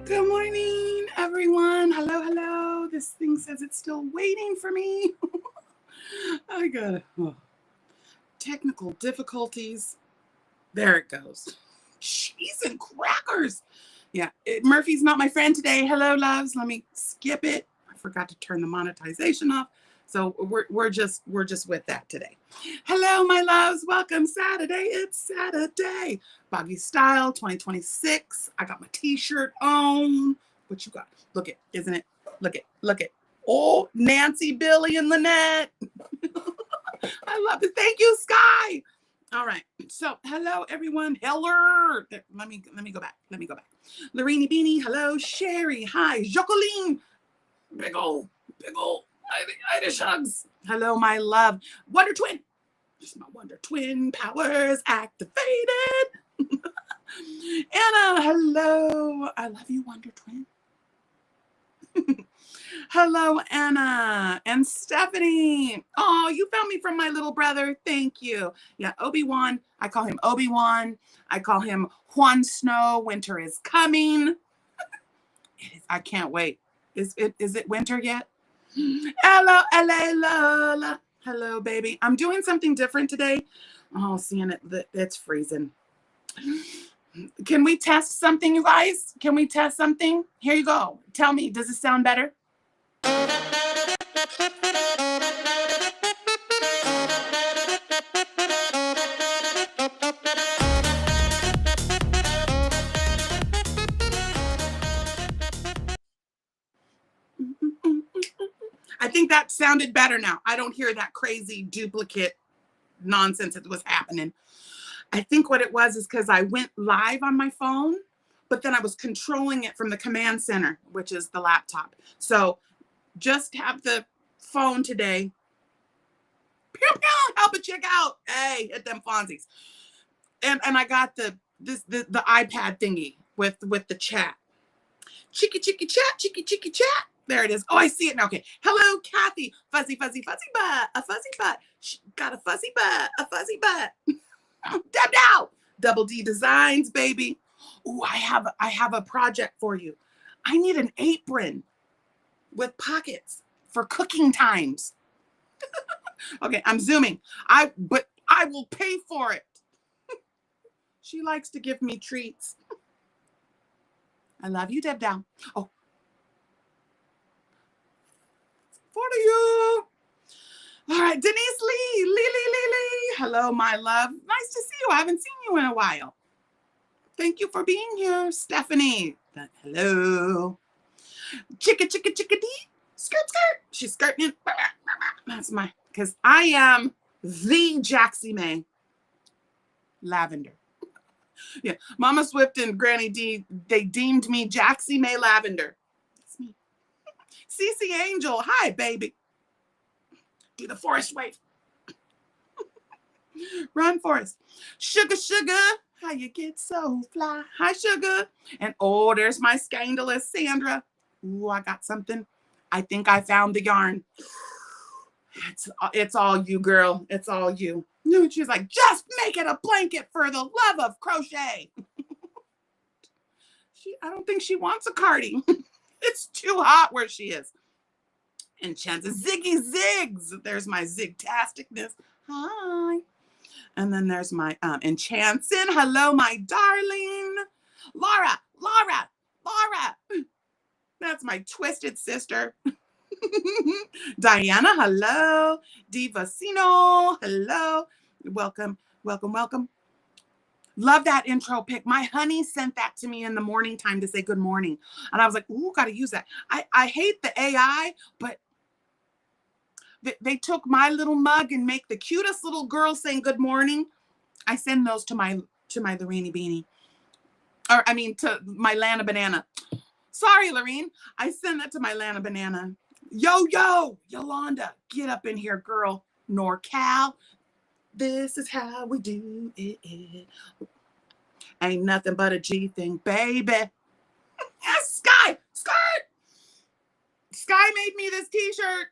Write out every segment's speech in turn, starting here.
Good morning, everyone. Hello, hello. This thing says it's still waiting for me. I got technical difficulties. There it goes. Cheese and crackers. Yeah, Murphy's not my friend today. Hello, loves. Let me skip it. I forgot to turn the monetization off. So we're just with that today. Hello, my loves. Welcome Saturday. It's Saturday. Boggy Style 2026. I got my t-shirt on. What you got? Look it, isn't it? Look it, look it. Oh, Nancy, Billie, and Lynette. I love it. Thank you, Sky. All right. So hello, everyone. Hello. Let me go back. Lorini Beanie. Hello. Sherry. Hi. Jacqueline. Big ol'. Irish hugs. Hello, my love. Wonder Twin. Just my Wonder Twin powers activated. Anna, hello. I love you, Wonder Twin. Hello, Anna and Stephanie. Oh, you found me from my little brother. Thank you. Yeah, Obi-Wan. I call him Obi-Wan. I call him Juan Snow. Winter is coming. I can't wait. Is it winter yet? Hello, Lola. Hello, baby. I'm doing something different today. Oh, seeing it, it's freezing. Can we test something, you guys? Can we test something? Here you go. Tell me, does it sound better? I think that sounded better now. I don't hear that crazy duplicate nonsense that was happening. I think what it was is because I went live on my phone, but then I was controlling it from the command center, which is the laptop. So just have the phone today. Pew, pew, help a chick out. Hey, hit them Fonzies. And I got the iPad thingy with the chat. Cheeky chat. There it is. Oh, I see it now. Okay. Hello, Kathy. Fuzzy butt. A fuzzy butt. She got a fuzzy butt. A fuzzy butt. Deb now. Double D Designs, baby. Oh, I have a project for you. I need an apron with pockets for cooking times. Okay, I'm zooming. But I will pay for it. She likes to give me treats. I love you, Deb Dow. Oh. For you. All right, Denise Lee. Hello, my love. Nice to see you. I haven't seen you in a while. Thank you for being here, Stephanie. Hello. Chicka dee. Skirt. She's skirting. That's because I am the Jaxie May Lavender. Yeah, Mama Swift and Granny D, they deemed me Jaxie May Lavender. That's me. CC Angel, hi, baby. Do the forest wave. Run, Forest. Sugar, how you get so fly? Hi, Sugar. And oh, there's my scandalous Sandra. Ooh, I got something. I think I found the yarn. It's all you, girl. It's all you. She's like, just make it a blanket for the love of crochet. I don't think she wants a cardi. It's too hot where she is. Enchants Ziggy Zigs. There's my Zigtasticness. Hi. And then there's my Enchantin. Hello, my darling. Laura. That's my twisted sister. Diana, hello. Divacino, hello. Welcome. Love that intro pic. My honey sent that to me in the morning time to say good morning. And I was like, ooh, gotta use that. I hate the AI, but they took my little mug and make the cutest little girl saying good morning. I send those to my Lorini Beanie. Or I mean to my Lana Banana. Sorry, Lorene. I send that to my Lana Banana. Yo, Yolanda, get up in here, girl. NorCal. This is how we do it. Ain't nothing but a G thing, baby. Sky, skirt. Sky made me this t-shirt.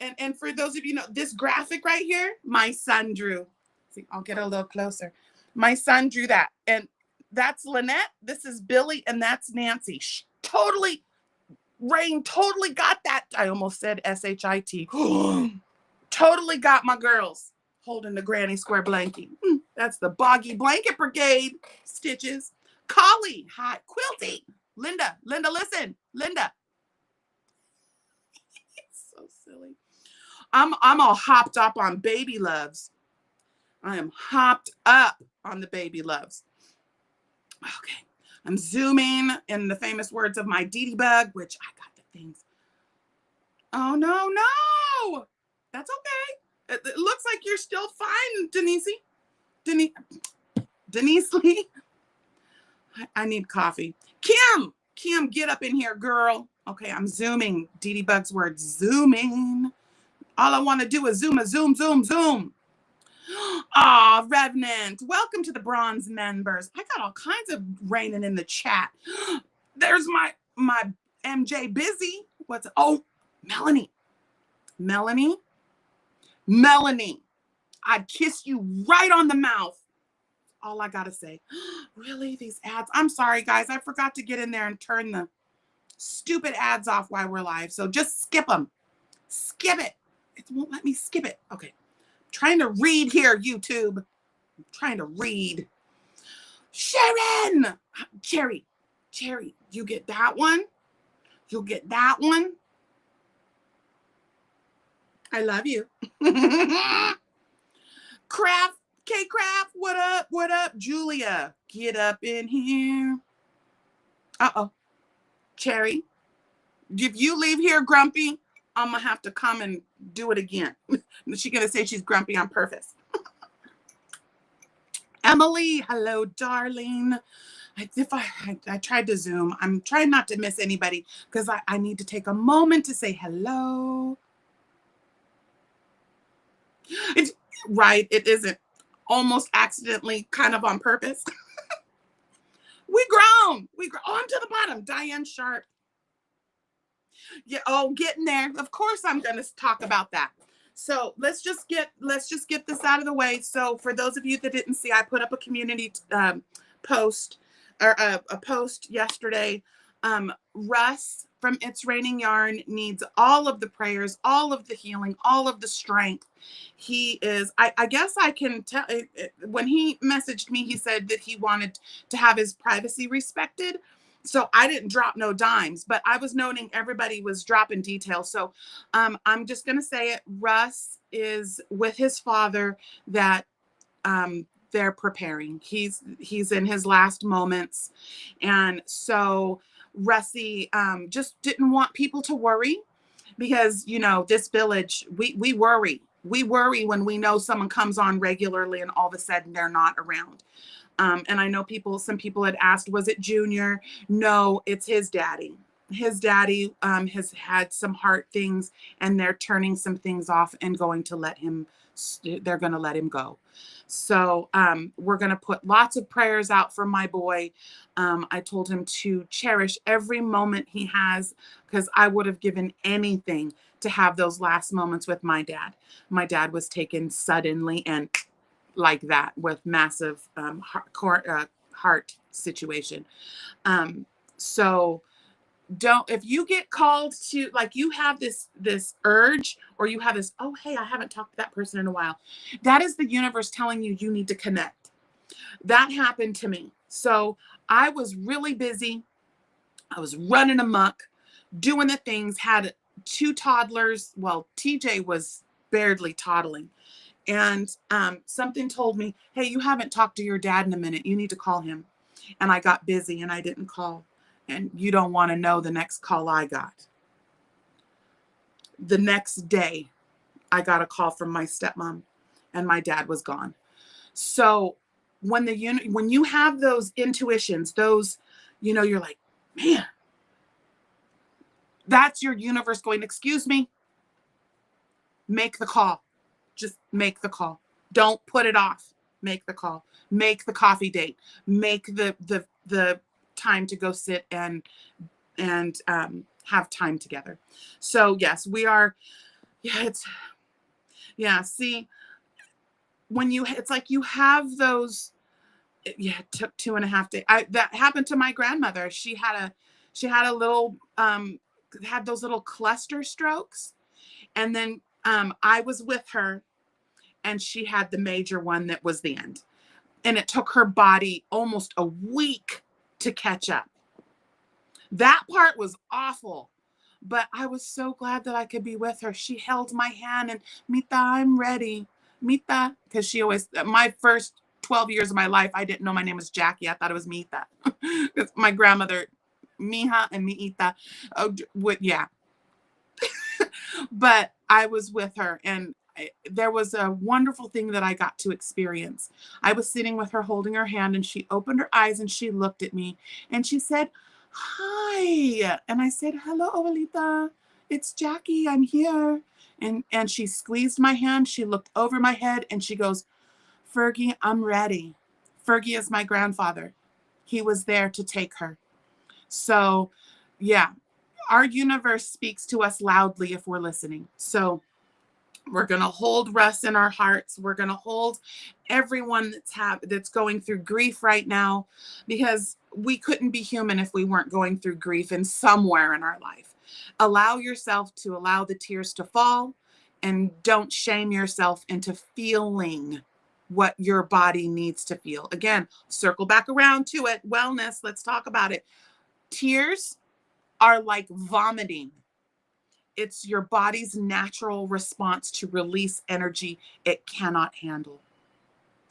And for those of you know, this graphic right here, my son drew. See, I'll get a little closer. My son drew that. And That's Lynette. This is Billie, and that's Nancy. Totally, Rain totally got that. I almost said S-H-I-T. Totally got my girls holding the granny square blankie. That's the Boggy Blanket Brigade. Stitches. Collie. Hi. Quilty. Linda, listen. Linda. So silly. I'm all hopped up on baby loves. I am hopped up on the baby loves. Okay. I'm zooming in the famous words of my Dee Bug, which I got the things. Oh, no. That's okay. It looks like you're still fine, Denise Lee. I need coffee. Kim, get up in here, girl. Okay, I'm zooming. Dee Bug's word, zooming. All I want to do is zoom. Ah, Revenant. Welcome to the bronze members. I got all kinds of raining in the chat. There's my MJ Busy. Oh, Melanie. I'd kiss you right on the mouth. All I gotta say. Really, these ads? I'm sorry, guys. I forgot to get in there and turn the stupid ads off while we're live. So just skip them. Skip it. It won't let me skip it. Okay. I'm trying to read here, YouTube. I'm trying to read. Sharon! Cherry, you get that one? You'll get that one? I love you. K-Craft, what up? Julia, get up in here. Uh-oh. Cherry, if you leave here grumpy, I'm going to have to come and do it again. She's going to say she's grumpy on purpose. Emily, hello, darling. I tried to Zoom. I'm trying not to miss anybody because I need to take a moment to say hello. It isn't. Almost accidentally, kind of on purpose. We grown. On to the bottom. Diane Sharp. Yeah. Oh, getting there. Of course, I'm going to talk about that. So let's just get this out of the way. So for those of you that didn't see, I put up a community post or a post yesterday. Russ from It's Raining Yarn needs all of the prayers, all of the healing, all of the strength. He is, I guess I can tell, when he messaged me, he said that he wanted to have his privacy respected. So I didn't drop no dimes, but I was noting everybody was dropping details. So I'm just going to say it. Russ is with his father that they're preparing. He's in his last moments. And so Russie just didn't want people to worry because, you know, this village, we worry. We worry when we know someone comes on regularly and all of a sudden they're not around. And I know some people had asked, was it Junior? No, it's his daddy. His daddy has had some heart things and they're turning some things off and they're going to let him go. So we're going to put lots of prayers out for my boy. I told him to cherish every moment he has because I would have given anything to have those last moments with my dad. My dad was taken suddenly and like that with massive heart situation. So if you get called to, like, you have this urge or you have this, oh, hey, I haven't talked to that person in a while. That is the universe telling you you need to connect. That happened to me. So I was really busy. I was running amok, doing the things, had 2 toddlers. Well, TJ was barely toddling. And something told me, hey, you haven't talked to your dad in a minute. You need to call him. And I got busy and I didn't call. And you don't want to know the next call I got. The next day, I got a call from my stepmom and my dad was gone. So when you have those intuitions, those, you know, you're like, man, that's your universe going, excuse me, make the call. Just make the call. Don't put it off. Make the call. Make the coffee date. Make the time to go sit and have time together. So yes, we are. See, when it's like you have those, Yeah, it took 2.5 days. That happened to my grandmother. She had a little, had those little cluster strokes. And then I was with her and she had the major one that was the end. And it took her body almost a week to catch up. That part was awful, but I was so glad that I could be with her. She held my hand and, Mita, I'm ready. Mita, because she always, my first 12 years of my life, I didn't know my name was Jackie. I thought it was Mita. My grandmother, Mija and Miita, yeah. But I was with her, and there was a wonderful thing that I got to experience. I was sitting with her, holding her hand, and she opened her eyes and she looked at me and she said, hi. And I said, hello, Abuelita. It's Jackie. I'm here. And she squeezed my hand. She looked over my head and she goes, Fergie, I'm ready. Fergie is my grandfather. He was there to take her. So, yeah, our universe speaks to us loudly if we're listening. So we're going to hold Russ in our hearts. We're going to hold everyone that's going through grief right now, because we couldn't be human if we weren't going through grief in somewhere in our life. Allow yourself to allow the tears to fall, and don't shame yourself into feeling what your body needs to feel. Again, circle back around to it. Wellness. Let's talk about it. Tears are like vomiting. It's your body's natural response to release energy it cannot handle.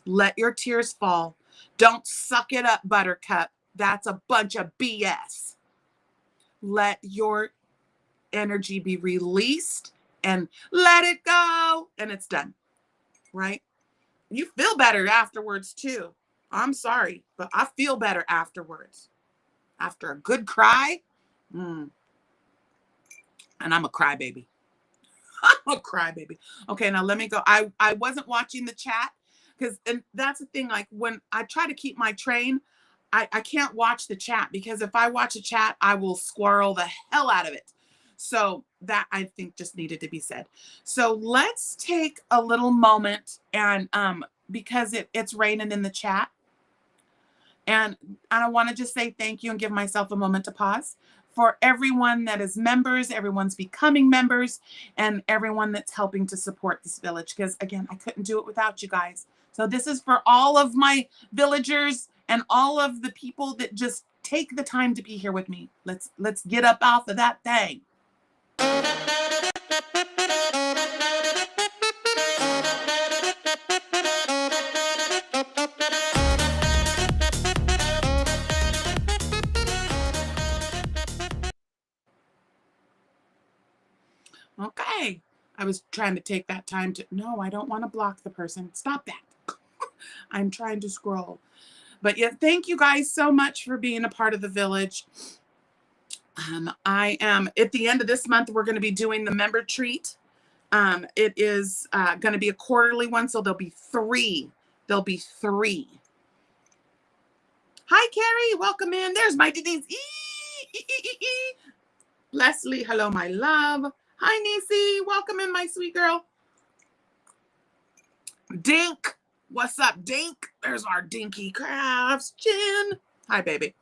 Let your tears fall. Don't suck it up, Buttercup. That's a bunch of BS. Let your energy be released and let it go. And it's done, right? You feel better afterwards too. I'm sorry, but I feel better afterwards. After a good cry. And I'm a crybaby. I'm a crybaby. Okay, now let me go. I wasn't watching the chat, and that's the thing. Like, when I try to keep my train, I can't watch the chat, because if I watch a chat, I will squirrel the hell out of it. So that, I think, just needed to be said. So let's take a little moment, and because it's raining in the chat, and I want to just say thank you and give myself a moment to pause for everyone that is members, everyone's becoming members, and everyone that's helping to support this village. Because again, I couldn't do it without you guys. So this is for all of my villagers and all of the people that just take the time to be here with me. Let's get up off of that thing. Okay. I was trying to take that time to, no, I don't want to block the person. Stop that. I'm trying to scroll. But yeah, thank you guys so much for being a part of the village. I am, at the end of this month, we're going to be doing the member treat. It is going to be a quarterly one, so there'll be 3. There'll be 3. Hi, Carrie. Welcome in. There's my Denise. Leslie, hello, my love. Hi, Nisi. Welcome in, my sweet girl. Dink. What's up, Dink? There's our Dinky Crafts. Jen. Hi, baby.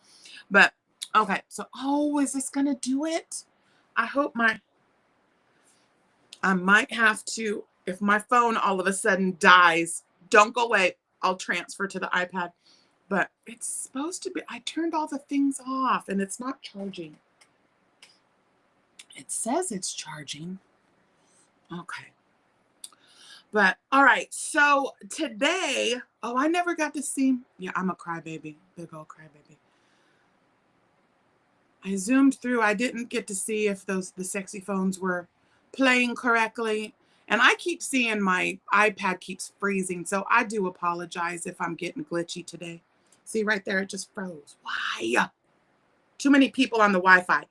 But, okay. So, is this going to do it? I hope I might have to, if my phone all of a sudden dies, don't go away. I'll transfer to the iPad. But it's supposed to be, I turned all the things off and it's not charging. It says it's charging. Okay. But all right. So today, I never got to see. Yeah, I'm a crybaby. Big old crybaby. I zoomed through. I didn't get to see if the sexy phones were playing correctly. And I keep seeing my iPad keeps freezing. So I do apologize if I'm getting glitchy today. See right there, it just froze. Why? Too many people on the Wi-Fi.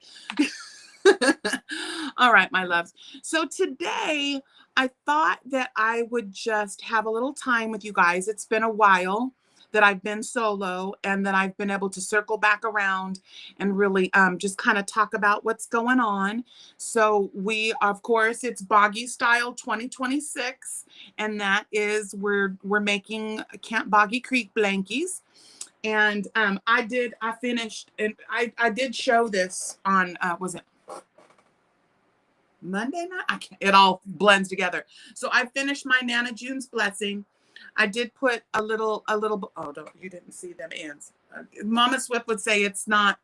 All right, my loves. So today I thought that I would just have a little time with you guys. It's been a while that I've been solo and that I've been able to circle back around and really just kind of talk about what's going on. So we, of course, it's Boggy Style 2026, and that is we're making Camp Boggy Creek blankies. And I finished, and I did show this on, was it Monday night? I can't, it all blends together. So I finished my Nana June's Blessing. I did put a little, oh, don't, you didn't see them ends. Mama Swift would say it's not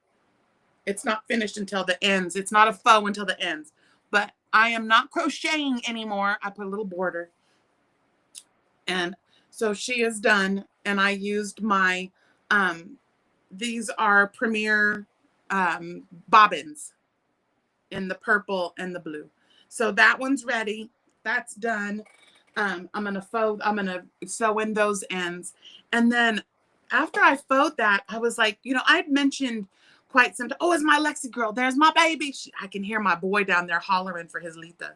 finished until the ends. It's not a faux until the ends. But I am not crocheting anymore. I put a little border. And so she is done. And I used my, these are Premier bobbins in the purple and the blue. So that one's ready. That's done. I'm gonna sew in those ends. And then after I sewed that, I was like, you know, I'd mentioned quite some time, oh, it's my Lexi girl. There's my baby. I can hear my boy down there hollering for his Letha.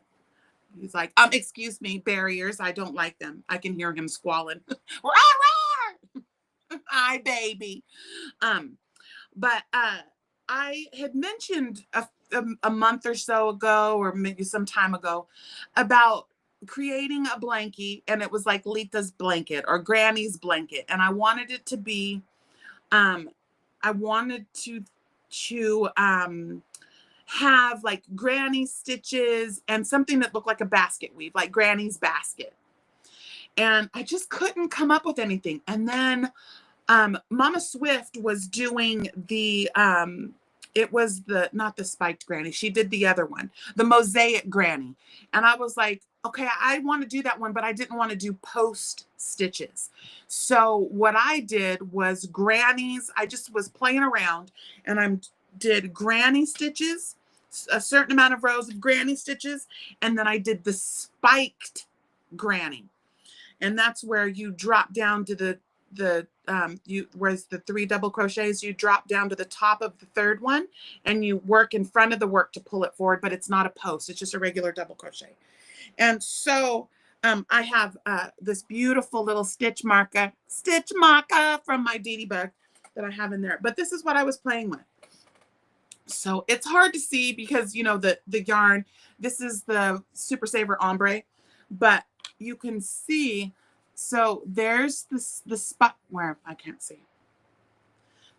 He's like, excuse me, barriers. I don't like them. I can hear him squalling. Rah, rah! Hi, baby. But I had mentioned a month or so ago, or maybe some time ago, about creating a blankie, and it was like Letha's blanket or Granny's blanket, and I wanted it to be, I wanted to have like Granny stitches and something that looked like a basket weave, like Granny's basket, and I just couldn't come up with anything. And then Mama Swift was doing the it was not the spiked granny. She did the other one, the mosaic granny. And I was like, okay, I want to do that one, but I didn't want to do post stitches. So what I did was grannies. I just was playing around, and I did granny stitches, a certain amount of rows of granny stitches. And then I did the spiked granny. And that's where you drop down to whereas the 3 double crochets, you drop down to the top of the third one and you work in front of the work to pull it forward, but it's not a post, it's just a regular double crochet. And so I have this beautiful little stitch marker from my Dee Dee Bug that I have in there, but this is what I was playing with. So it's hard to see because, you know, the yarn, this is the Super Saver Ombre, but you can see. So there's the spot where I can't see.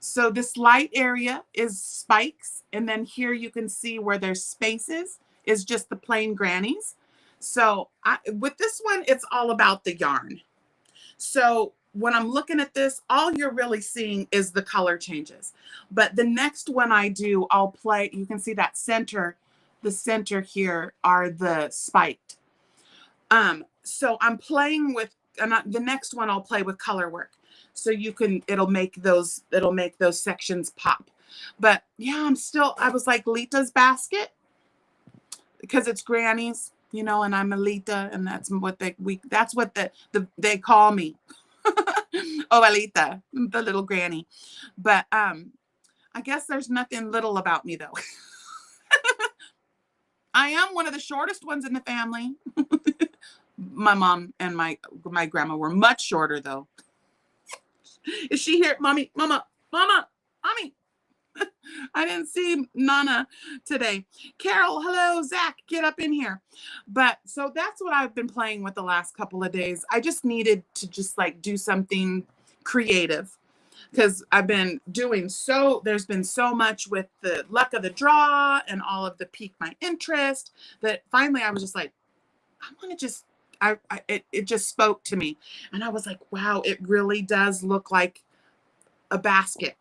So this light area is spikes. And then here you can see where there's spaces is just the plain grannies. So with this one, it's all about the yarn. So when I'm looking at this, all you're really seeing is the color changes. But the next one I do, I'll play, you can see that center, the center here are the spiked. So I'm playing with, the next one I'll play with color work. So you can, it'll make those sections pop. But yeah, I was like Letha's basket because it's Granny's, you know, and I'm a Letha, and that's what they call me. Oh, Alita, the little granny. But I guess there's nothing little about me though. I am one of the shortest ones in the family. My mom and my grandma were much shorter though. Is she here? Mommy, mama, mommy. I didn't see Nana today. Carol, hello, Zach, get up in here. But so that's what I've been playing with the last couple of days. I just needed to just like do something creative because I've been doing there's been so much with the luck of the draw and all of the pique my interest that finally I was just like, I want to just, it just spoke to me. And I was like, wow, it really does look like a basket.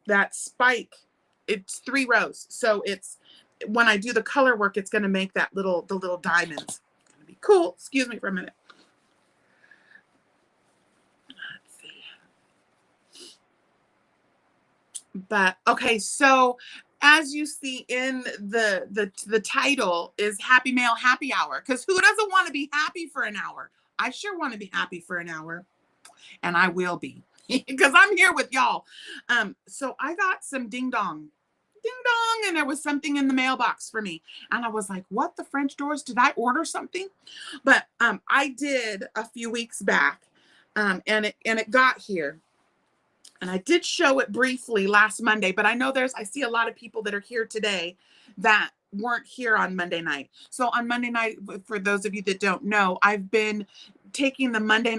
That spike, it's 3 rows. So it's, when I do the color work, it's going to make the little diamonds. It's going to be cool. Excuse me for a minute. Let's see. But okay, so as you see in the title is Happy Mail Happy Hour, because who doesn't want to be happy for an hour? I sure want to be happy for an hour, and I will be. Because I'm here with y'all. So I got some ding dong, and there was something in the mailbox for me. And I was like, what, the French doors? Did I order something? But I did a few weeks back. And it got here. And I did show it briefly last Monday, but I know I see a lot of people that are here today that weren't here on Monday night. So on Monday night, for those of you that don't know, I've been taking the Monday,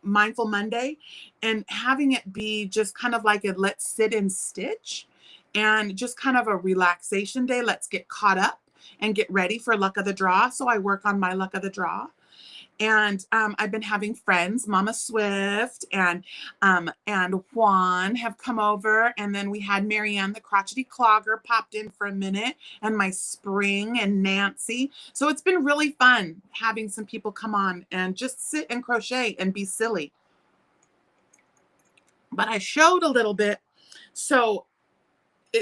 Mindful Monday, and having it be just kind of like a let's sit and stitch, and just kind of a relaxation day. Let's get caught up and get ready for luck of the draw. So I work on my luck of the draw. And I've been having friends, Mama Swift and Juan have come over. And then we had Marianne, the crotchety clogger, popped in for a minute, and my Spring and Nancy. So it's been really fun having some people come on and just sit and crochet and be silly. But I showed a little bit. So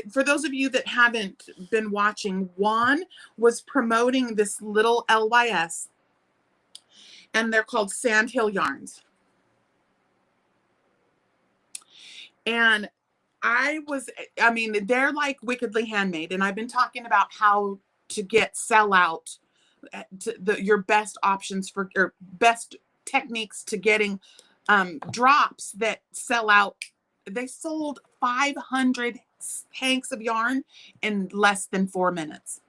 for those of you that haven't been watching, Juan was promoting this little LYS, and they're called Sandhill Yarns. And they're like wickedly handmade. And I've been talking about how to sell out to your best options for your best techniques to getting drops that sell out. They sold 500 hanks of yarn in less than 4 minutes,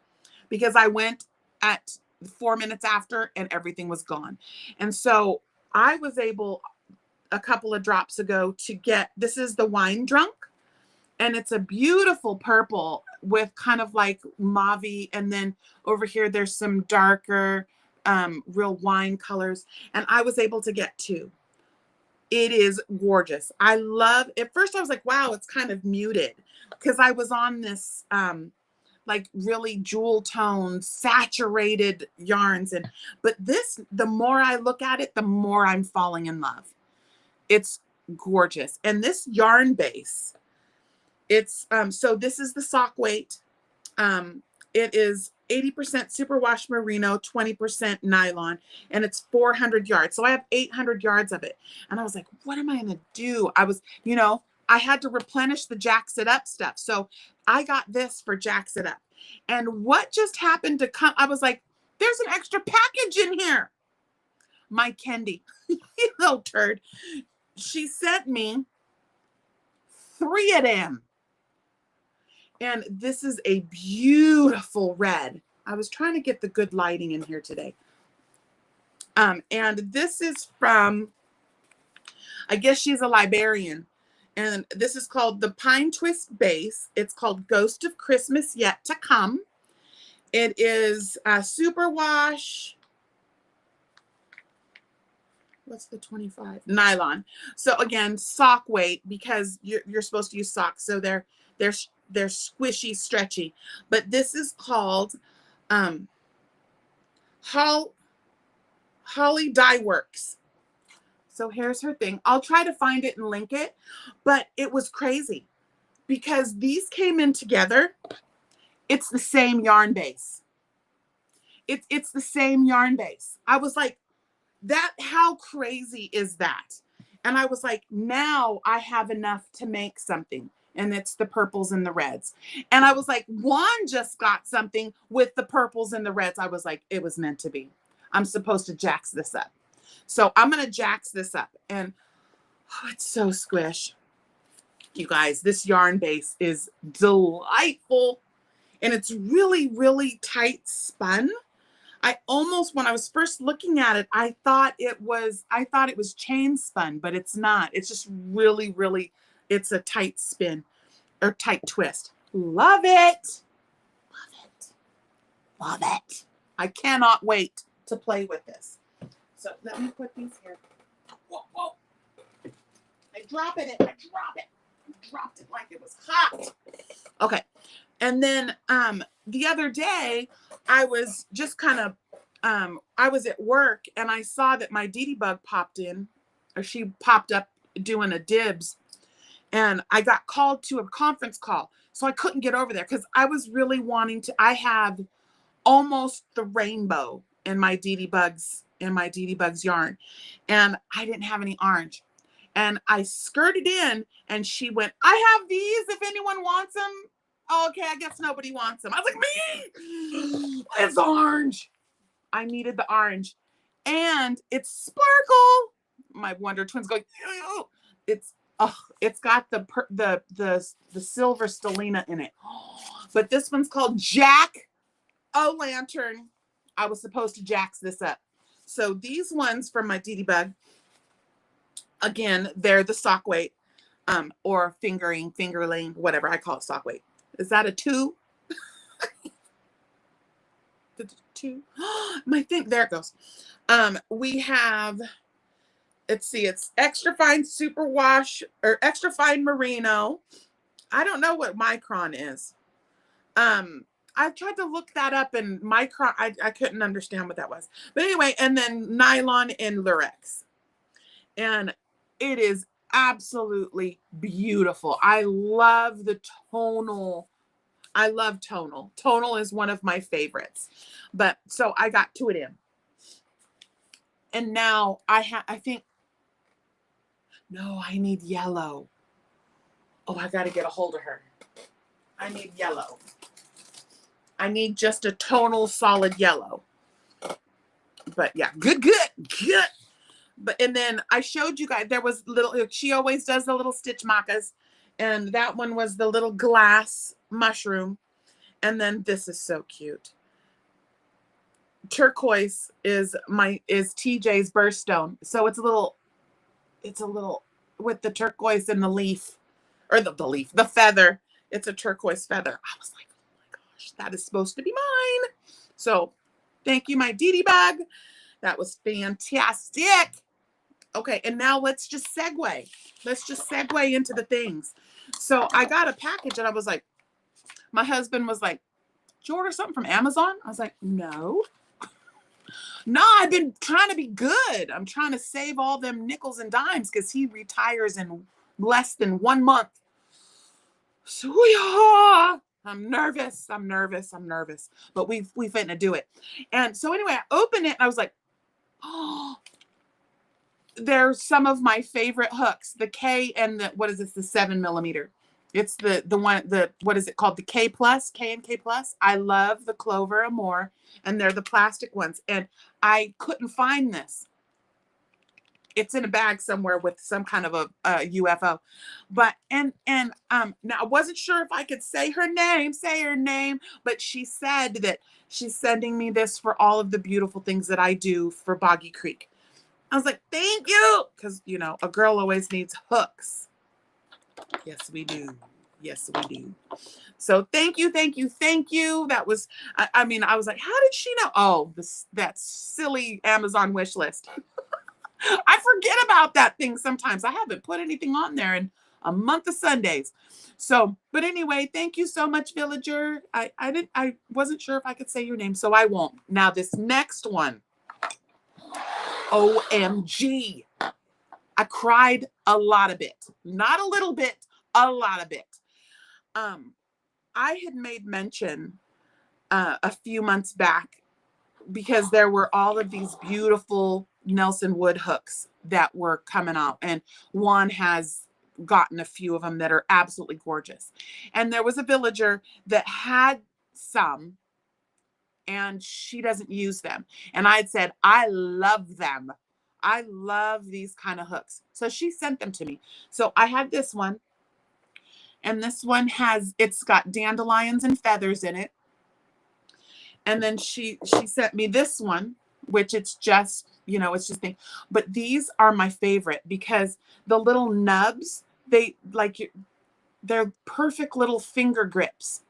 because I went at 4 minutes after and everything was gone. And so I was able a couple of drops ago to get, this is the Wine Drunk, and it's a beautiful purple with kind of like mauve, and then over here there's some darker real wine colors, and I was able to get 2. It is gorgeous. I love, at first I was like, wow, it's kind of muted, because I was on this like really jewel toned, saturated yarns. But this, the more I look at it, the more I'm falling in love. It's gorgeous. And this yarn base, it's, so this is the sock weight. It is 80% superwash merino, 20% nylon, and it's 400 yards. So I have 800 yards of it. And I was like, what am I going to do? I had to replenish the Jax It Up stuff. So I got this for Jax It Up. And what just happened to come, I was like, there's an extra package in here. My Kendi, you little turd, she sent me 3 of them. And this is a beautiful red. I was trying to get the good lighting in here today. And this is from, I guess she's a librarian. And this is called the Pine Twist Base. It's called Ghost of Christmas Yet to Come. It is superwash. What's the 25? Nylon. So again, sock weight, because you're supposed to use socks. So they're squishy, stretchy. But this is called Holly Dye Works. So here's her thing. I'll try to find it and link it, but it was crazy because these came in together. It's the same yarn base. It's the same yarn base. I was like, how crazy is that? And I was like, now I have enough to make something. And it's the purples and the reds. And I was like, Juan just got something with the purples and the reds. I was like, it was meant to be. I'm supposed to Jax this up. So I'm going to Jax this up. And it's so squish. You guys, this yarn base is delightful. And it's really, really tight spun. I almost, when I was first looking at it, I thought it was chain spun, but it's not. It's just really, really, it's a tight spin or tight twist. Love it. Love it. Love it. I cannot wait to play with this. So let me put these here. Whoa, whoa. I dropped it. I dropped it like it was hot. Okay. And then the other day, I was just kind of, I was at work and I saw that my Dee Dee Bug popped in, or she popped up doing a dibs. And I got called to a conference call. So I couldn't get over there because I was really wanting to, I have almost the rainbow in my Dee Dee Bugs, yarn. And I didn't have any orange. And I skirted in and she went, I have these if anyone wants them. Oh, okay, I guess nobody wants them. I was like, me! It's orange. I needed the orange. And it's sparkle. my Wonder Twins going, ew. It's got the silver stellina in it. But this one's called Jack O' Lantern. I was supposed to jax this up. So these ones from my Bug, again, they're the sock weight, or fingerling, whatever. I call it sock weight. Is that a 2? The 2. My thing, there it goes. We have, let's see, it's extra fine superwash or extra fine merino. I don't know what micron is. I tried to look that up, and micron, I couldn't understand what that was. But anyway, and then nylon and lurex. And it is absolutely beautiful. I love the tonal. I love tonal. Tonal is one of my favorites. But so I got 2 of them. And now I think, no, I need yellow. Oh, I got to get a hold of her. I need yellow. I need just a tonal solid yellow. But yeah, good. But, and then I showed you guys, there was little, she always does the little stitch macas. And that one was the little glass mushroom. And then this is so cute. Turquoise is TJ's birthstone. So it's a little with the turquoise and the leaf, or the feather. It's a turquoise feather. I was like, oh my gosh, that is supposed to be mine. So thank you, my Bug. That was fantastic. Okay, and now let's just segue. Let's just segue into the things. So I got a package, and I was like, my husband was like, did you order something from Amazon? I was like, no. No, I've been trying to be good. I'm trying to save all them nickels and dimes because he retires in less than 1 month. So yeah, I'm nervous. But we finna do it. And so anyway, I opened it and I was like, oh, there's some of my favorite hooks. The K and the, what is this? The 7mm. It's the one, what is it called? The K and K plus. I love the Clover Amore, and they're the plastic ones. And I couldn't find this. It's in a bag somewhere with some kind of a UFO. But, and now I wasn't sure if I could say her name, but she said that she's sending me this for all of the beautiful things that I do for Boggy Creek. I was like, thank you. Because, you know, a girl always needs hooks. Yes, we do. Yes, we do. So thank you. That was, I mean, I was like, how did she know? Oh, that silly Amazon wish list. I forget about that thing sometimes. I haven't put anything on there in a month of Sundays. So, but anyway, thank you so much, Villager. I wasn't sure if I could say your name, so I won't. Now this next one. OMG. I cried a lot of it. Not a little bit, a lot of it. I had made mention a few months back because there were all of these beautiful Nelson wood hooks that were coming out, and JUAN has gotten a few of them that are absolutely gorgeous. And there was a villager that had some, and she doesn't use them. And I had said, I love them. I love these kind of hooks. So she sent them to me. So I had this one, and this one it's got dandelions and feathers in it. And then she sent me this one, which it's just, you know, it's just thing. But these are my favorite because the little nubs, they're perfect little finger grips.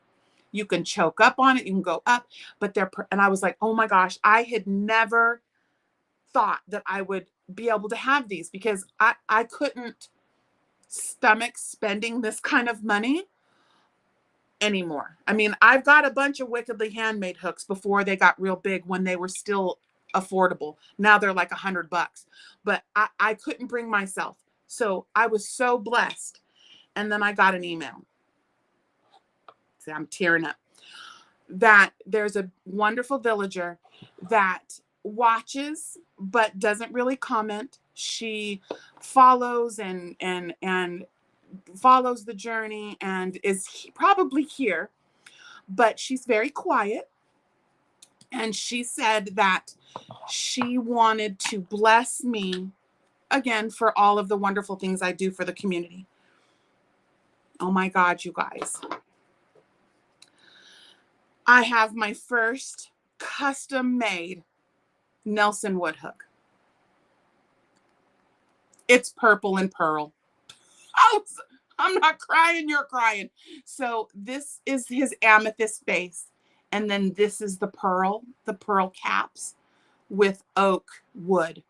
You can choke up on it, you can go up, but and I was like, oh my gosh, I had never thought that I would be able to have these because I couldn't stomach spending this kind of money anymore. I mean, I've got a bunch of Wickedly Handmade hooks before they got real big when they were still affordable. Now they're like $100, but I couldn't bring myself. So I was so blessed. And then I got an email. See, I'm tearing up. That there's a wonderful villager that watches but doesn't really comment. She follows and follows the journey and is probably here, but she's very quiet. And she said that she wanted to bless me again, for all of the wonderful things I do for the community. Oh my God, you guys. I have my first custom made Nelson wood hook. It's purple and pearl. I'm not crying, you're crying. So this is his amethyst base. And then this is the pearl caps with oak wood.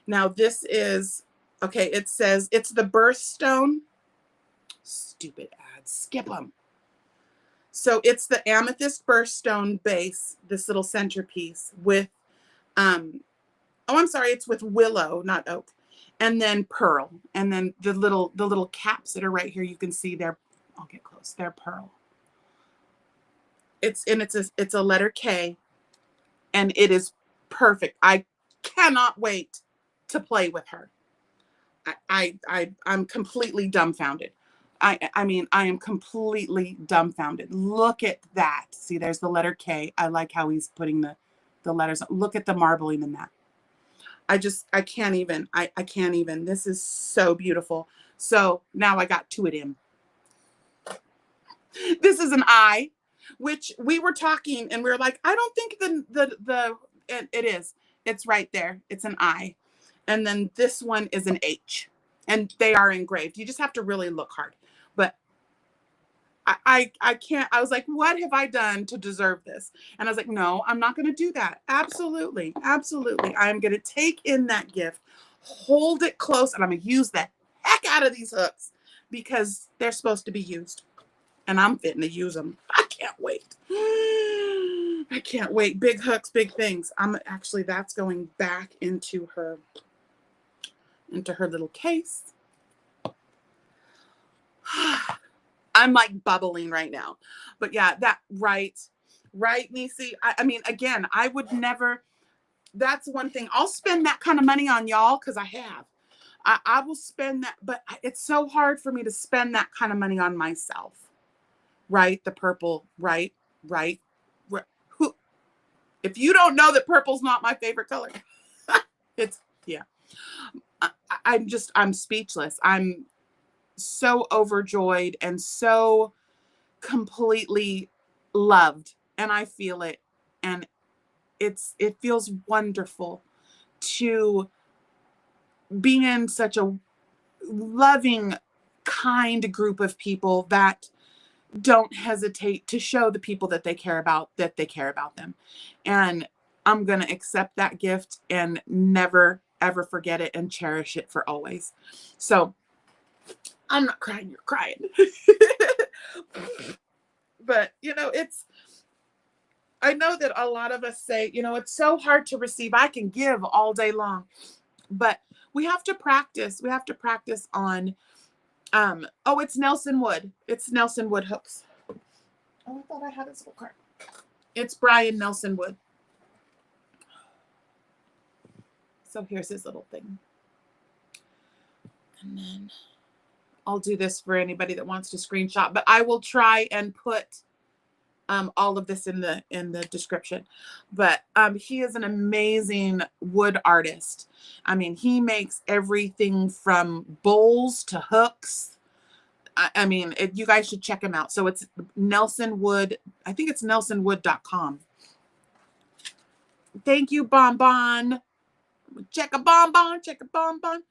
Now this is, okay, it says it's the birthstone. Stupid ads, skip them. So it's the amethyst birthstone base, this little centerpiece with, oh, I'm sorry, it's with willow, not oak. And then pearl. And then the little caps that are right here, you can see they're, I'll get close, they're pearl. It's a letter K, and it is perfect. I cannot wait to play with her. I'm completely dumbfounded. I mean, I am completely dumbfounded. Look at that. See, there's the letter K. I like how he's putting the letters. Look at the marbling in that. I can't even. I can't even. This is so beautiful. So now I got two of them. This is an I, which we were talking and we were like, I don't think it is. It's right there. It's an I. And then this one is an H. And they are engraved. You just have to really look hard. But I can't. I was like, what have I done to deserve this? And I was like, no, I'm not going to do that. Absolutely. Absolutely. I'm going to take in that gift, hold it close, and I'm going to use the heck out of these hooks because they're supposed to be used. And I'm fitting to use them. I can't wait. I can't wait. Big hooks, big things. That's going back into her little case. I'm like bubbling right now. But yeah, right, Niecy. I mean, again, I would never, that's one thing. I'll spend that kind of money on y'all because I have. I will spend that, but it's so hard for me to spend that kind of money on myself. Right? The purple, right? Who? If you don't know that purple's not my favorite color, it's, yeah. I'm speechless. I'm so overjoyed and so completely loved, and I feel it, and it feels wonderful to be in such a loving, kind group of people that don't hesitate to show the people that they care about them. And I'm going to accept that gift and never, ever forget it and cherish it for always. So I'm not crying, you're crying. But, I know that a lot of us say, it's so hard to receive. I can give all day long, but we have to practice. We have to practice on, oh, it's Nelson Wood. It's Nelson Wood hooks. Oh, I thought I had his little card. It's Brian Nelson Wood. So here's his little thing. And then I'll do this for anybody that wants to screenshot, but I will try and put all of this in the description. But he is an amazing wood artist. I mean, he makes everything from bowls to hooks. I mean, you guys should check him out. So it's Nelson Wood. I think it's nelsonwood.com. Thank you, Bonbon. Check a Bonbon. Check a Bonbon.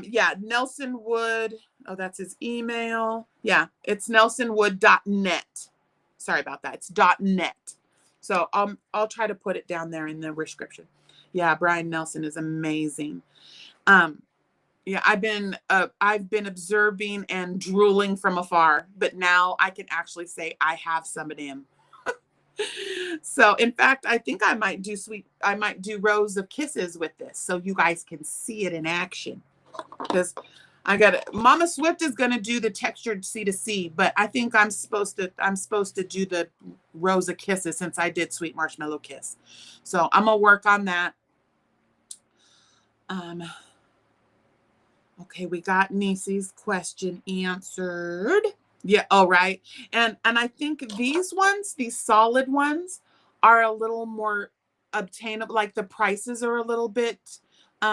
Yeah, Nelson Wood. Oh, that's his email. Yeah, it's nelsonwood.net. Sorry about that. It's .net. So I'll try to put it down there in the description. Yeah, Brian Nelson is amazing. Yeah, I've been observing and drooling from afar, but now I can actually say I have some of them. So in fact, I think I might do rows of kisses with this so you guys can see it in action. Because Mama Swift is gonna do the textured C2C, but I think I'm supposed to do the rows of kisses since I did Sweet Marshmallow Kiss. So I'm gonna work on that. Okay, we got Niecy's question answered. Yeah, all right. And I think these solid ones are a little more obtainable. Like the prices are a little bit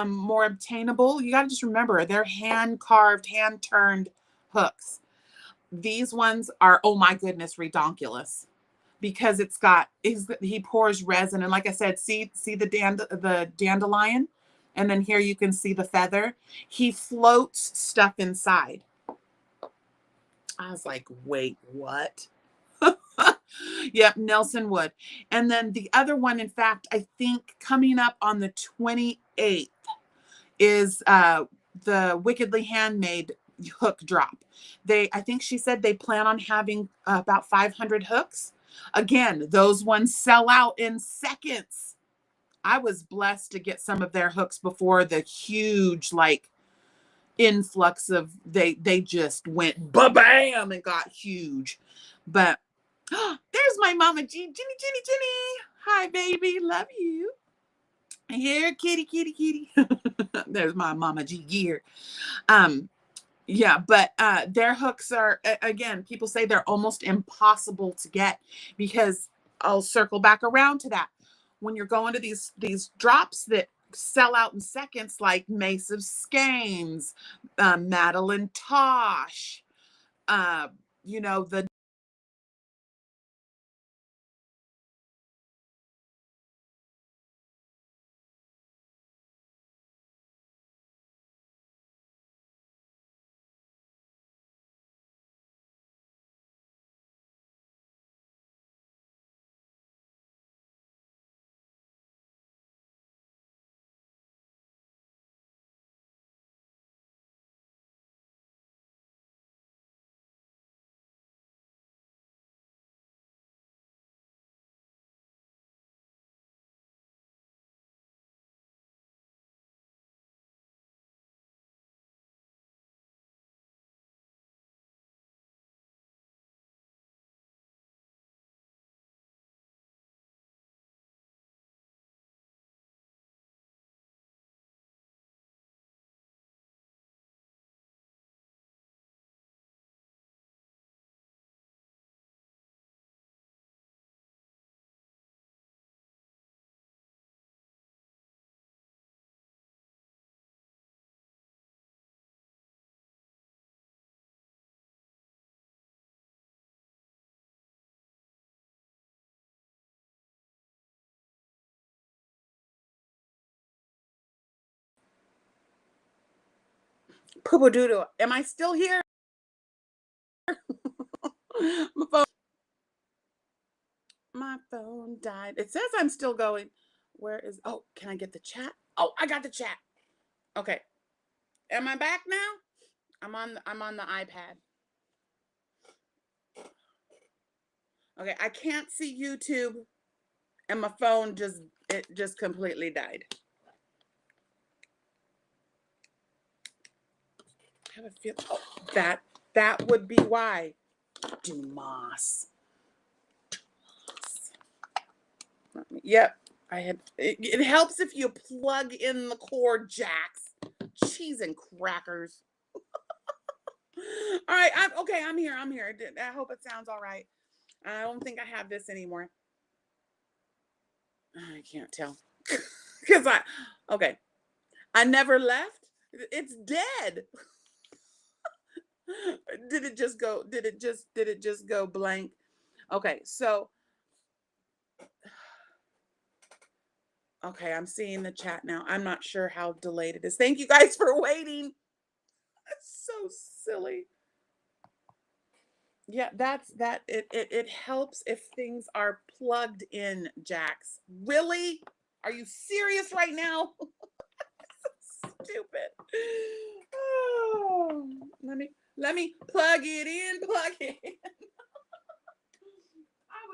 more obtainable. You got to just remember they're hand carved, hand turned hooks. These ones are, oh my goodness, redonkulous, because it's got, he pours resin, and like I said, see the dandelion, and then here you can see the feather. He floats stuff inside. I was like, wait, what? Yep, Nelson Wood. And then the other one, in fact, I think coming up on the 28th is the Wickedly Handmade hook drop. I think she said they plan on having about 500 hooks. Again, those ones sell out in seconds. I was blessed to get some of their hooks before the huge like influx of they just went ba-bam and got huge. But there's my mama G, Ginny. Hi, baby, love you. Here, kitty. There's my mama G gear. Yeah, but their hooks are, again, people say they're almost impossible to get, because I'll circle back around to that. When you're going to these drops that sell out in seconds, like Mace of Skeins, Madeline Tosh, you know, the poo doodle. Am I still here? My phone died. It says I'm still going. Where is, oh, can I get the chat? Oh, I got the chat. Okay. Am I back now? I'm on the iPad. Okay, I can't see YouTube, and my phone just completely died. I have a feel, oh, that would be why. Dumas. Yep, I had. It helps if you plug in the cord, Jax. Cheese and crackers. All right, okay. I'm here. I hope it sounds all right. I don't think I have this anymore. I can't tell because okay. I never left. It's dead. Did it just go? Did it just go blank? Okay, so okay, I'm seeing the chat now. I'm not sure how delayed it is. Thank you guys for waiting. That's so silly. Yeah, it helps if things are plugged in, Jax. Really? Are you serious right now? Stupid. Oh, let me plug it in, plug it in. I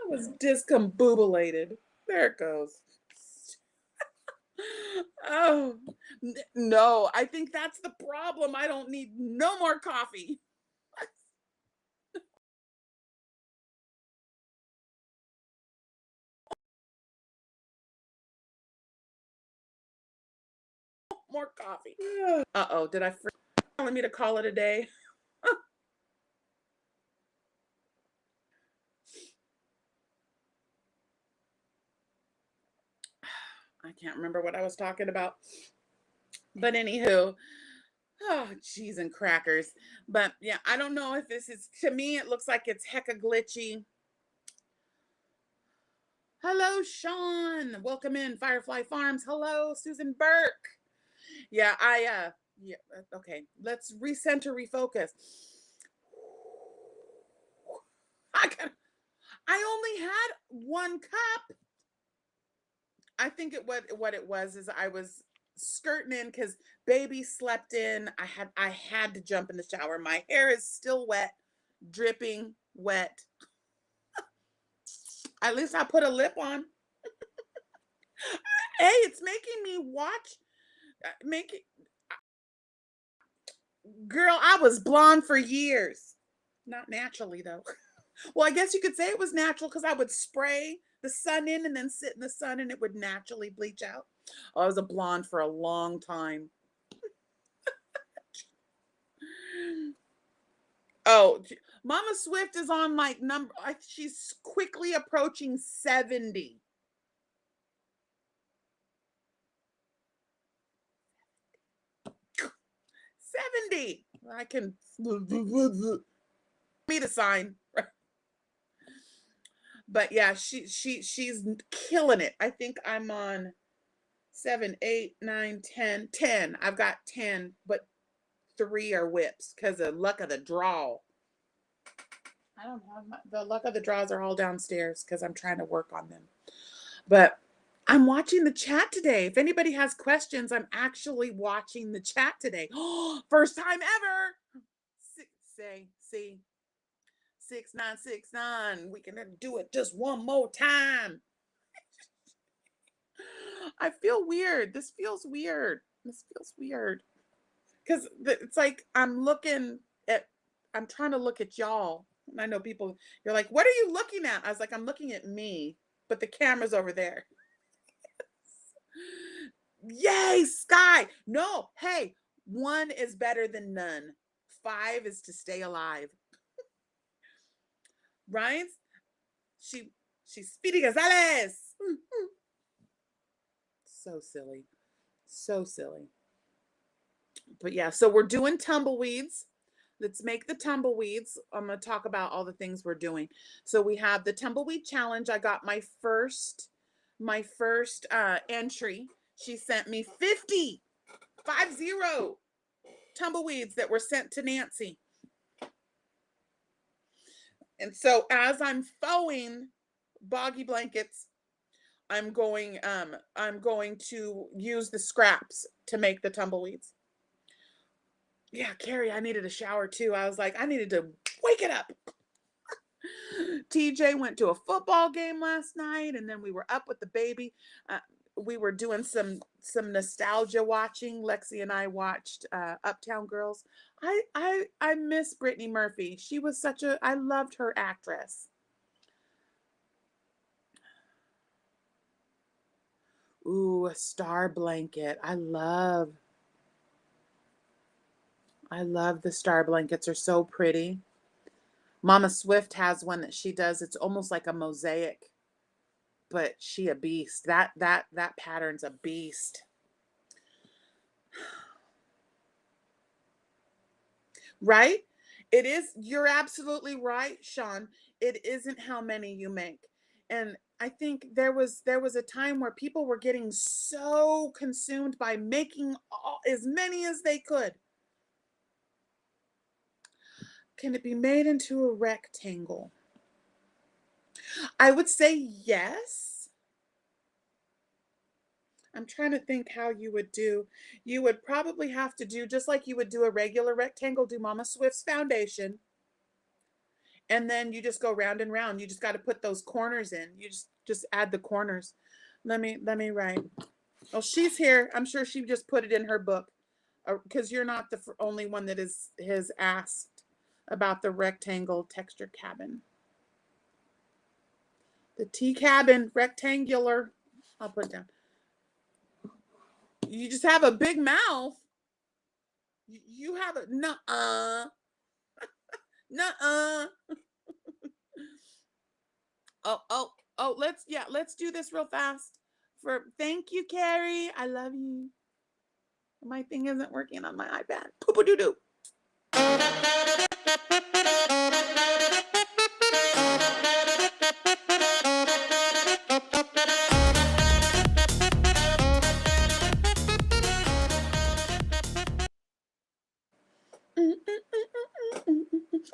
was discombobulated. There it goes. Oh, no, I think that's the problem. I don't need no more coffee. More coffee. Uh-oh, did I forget telling me to call it a day? I can't remember what I was talking about. But anywho, oh, cheese and crackers. But yeah, I don't know if this is, to me, it looks like it's hecka glitchy. Hello, Sean. Welcome in, Firefly Farms. Hello, Susan Burke. Yeah, yeah, okay. Let's recenter, refocus. I only had one cup. I think what it was is I was skirting in because baby slept in. I had to jump in the shower. My hair is still wet, dripping wet. At least I put a lip on. Hey, it's making me watch. Make it, girl. I was blonde for years, not naturally though. Well, I guess you could say it was natural because I would spray the sun in and then sit in the sun and it would naturally bleach out. Oh, I was a blonde for a long time. Oh, Mama Swift is on like she's quickly approaching 70. 70. I can me to sign. But yeah, she's killing it. I think I'm on 7, 8, 9, 10, 10. I've got 10, but 3 are whips because of luck of the draw. I don't have the luck of the draws are all downstairs because I'm trying to work on them. But I'm watching the chat today. If anybody has questions, I'm actually watching the chat today. First time ever. See 6969. We can do it just one more time. I feel weird. This feels weird. Because it's like I'm trying to look at y'all. And I know people, you're like, what are you looking at? I was like, I'm looking at me, but the camera's over there. Yay, Sky. No, hey, 1 is better than none. 5 is to stay alive. Right? She's Speedy Gonzalez. So silly. So silly. But yeah, so we're doing tumbleweeds. Let's make the tumbleweeds. I'm going to talk about all the things we're doing. So we have the tumbleweed challenge. I got my first entry. She sent me 50 tumbleweeds that were sent to Nancy. And so as I'm fauxing boggy blankets, I'm going to use the scraps to make the tumbleweeds. Yeah, Carrie, I needed a shower too. I was like, I needed to wake it up. TJ went to a football game last night, and then we were up with the baby. We were doing some nostalgia watching. Lexi and I watched Uptown Girls. I miss Brittany Murphy. She was I loved her actress. Ooh, a star blanket. I love the star blankets. Are so pretty. Mama Swift has one that she does. It's almost like a mosaic, but she a beast. That pattern's a beast. Right? It is. You're absolutely right, Sean. It isn't how many you make. And I think there was a time where people were getting so consumed by making as many as they could. Can it be made into a rectangle? I would say yes. I'm trying to think how you would do. You would probably have to do just like you would do a regular rectangle, do Mama Swift's foundation. And then you just go round and round. You just got to put those corners in. You just add the corners. Let me write. Oh, she's here. I'm sure she just put it in her book because you're not the only one that has asked about the rectangle texture cabin. The T cabin, rectangular. I'll put it down. You just have a big mouth. You have a nuh-uh. Nuh-uh. Oh, let's do this real fast. Thank you, Carrie. I love you. My thing isn't working on my iPad. Poo doo doo.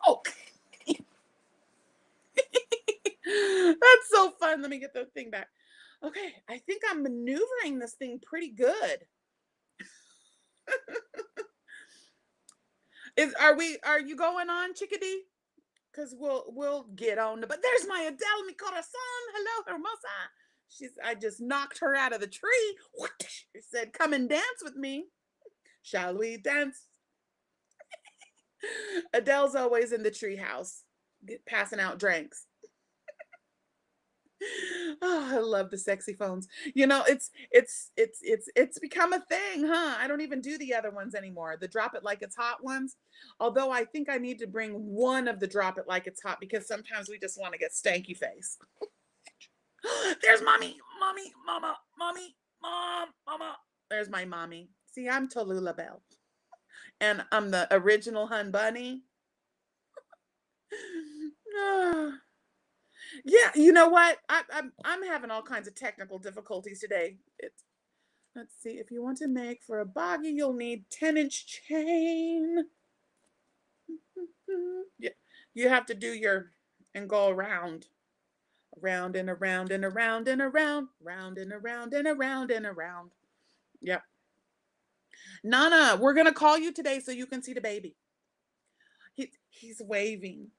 Oh, that's so fun. Let me get the thing back. Okay, I think I'm maneuvering this thing pretty good. Are you going on, chickadee? Because we'll get on but there's my Adele, mi corazon. Hello, hermosa. I just knocked her out of the tree. She said, come and dance with me. Shall we dance? Adele's always in the tree house, passing out drinks. Oh, I love the sexy phones. It's become a thing, huh? I don't even do the other ones anymore. The drop it like it's hot ones. Although I think I need to bring one of the drop it like it's hot because sometimes we just want to get stanky face. There's mommy, mama, mommy, mama. There's my mommy. See, I'm Tallulah Bell. And I'm the original Hun Bunny. Yeah, you know what? I'm having all kinds of technical difficulties today. Let's see. If you want to make for a boggy, you'll need 10-inch chain. Yeah, you have to do and go around and around and around and around, round and around and around and around. Yep. Nana, we're gonna call you today so you can see the baby. He's waving.